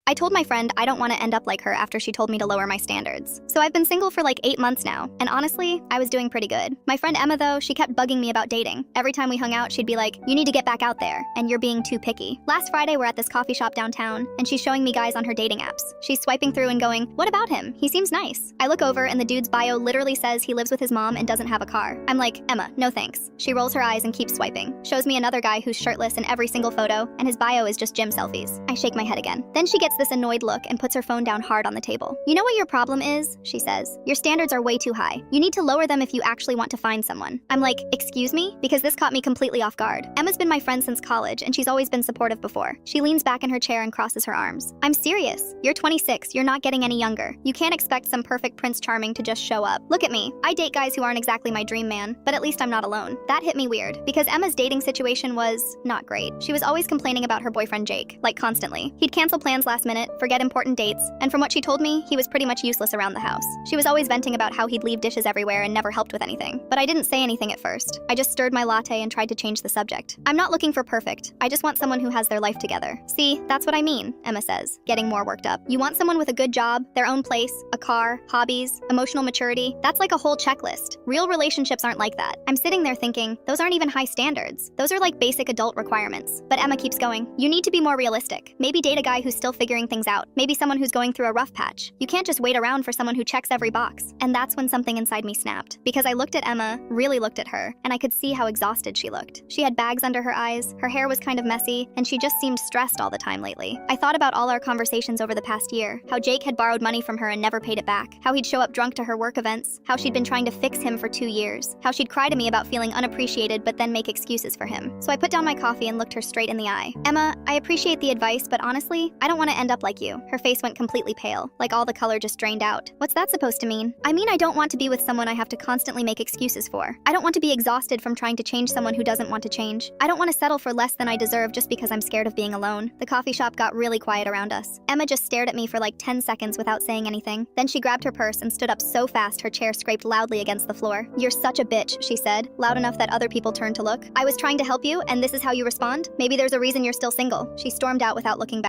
I told my friend I don't want to end up like her after she told me to lower my standards. So I've been single for like 8 months now, and honestly, I was doing pretty good. My friend Emma though, she kept bugging me about dating. Every time we hung out, she'd be like, "You need to get back out there, and you're being too picky." Last Friday, we're at this coffee shop downtown, and she's showing me guys on her dating apps. She's swiping through and going, "What about him? He seems nice." I look over and the dude's bio literally says he lives with his mom and doesn't have a car. I'm like, "Emma, no thanks." She rolls her eyes and keeps swiping. Shows me another guy who's shirtless in every single photo, and his bio is just gym selfies. I shake my head again. Then she gets this annoyed look and puts her phone down hard on the table. "You know what your problem is?" she says. "Your standards are way too high. You need to lower them if you actually want to find someone." I'm like, "Excuse me?" Because this caught me completely off guard. Emma's been my friend since college, and she's always been supportive before. She leans back in her chair and crosses her arms. "I'm serious. You're 26. You're not getting any younger. You can't expect some perfect Prince Charming to just show up. Look at me. I date guys who aren't exactly my dream man, but at least I'm not alone." That hit me weird, because Emma's dating situation was not great. She was always complaining about her boyfriend Jake, like constantly. He'd cancel plans last minute, forget important dates, and from what she told me, he was pretty much useless around the house. She was always venting about how he'd leave dishes everywhere and never helped with anything. But I didn't say anything at first. I just stirred my latte and tried to change the subject. "I'm not looking for perfect. I just want someone who has their life together." "See, that's what I mean," Emma says, getting more worked up. "You want someone with a good job, their own place, a car, hobbies, emotional maturity. That's like a whole checklist. Real relationships aren't like that." I'm sitting there thinking, those aren't even high standards. Those are like basic adult requirements. But Emma keeps going, "You need to be more realistic. Maybe date a guy who's still figuring things out. Maybe someone who's going through a rough patch. You can't just wait around for someone who checks every box." And that's when something inside me snapped. Because I looked at Emma, really looked at her, and I could see how exhausted she looked. She had bags under her eyes, her hair was kind of messy, and she just seemed stressed all the time lately. I thought about all our conversations over the past year, how Jake had borrowed money from her and never paid it back, how he'd show up drunk to her work events, how she'd been trying to fix him for 2 years, how she'd cry to me about feeling unappreciated but then make excuses for him. So I put down my coffee and looked her straight in the eye. "Emma, I appreciate the advice, but honestly, I don't want to end up like you." Her face went completely pale, like all the color just drained out. "What's that supposed to mean?" "I mean, I don't want to be with someone I have to constantly make excuses for. I don't want to be exhausted from trying to change someone who doesn't want to change. I don't want to settle for less than I deserve just because I'm scared of being alone." The coffee shop got really quiet around us. Emma just stared at me for like 10 seconds without saying anything. Then she grabbed her purse and stood up so fast her chair scraped loudly against the floor. "You're such a bitch," she said, loud enough that other people turned to look. "I was trying to help you, and this is how you respond? Maybe there's a reason you're still single." She stormed out without looking back.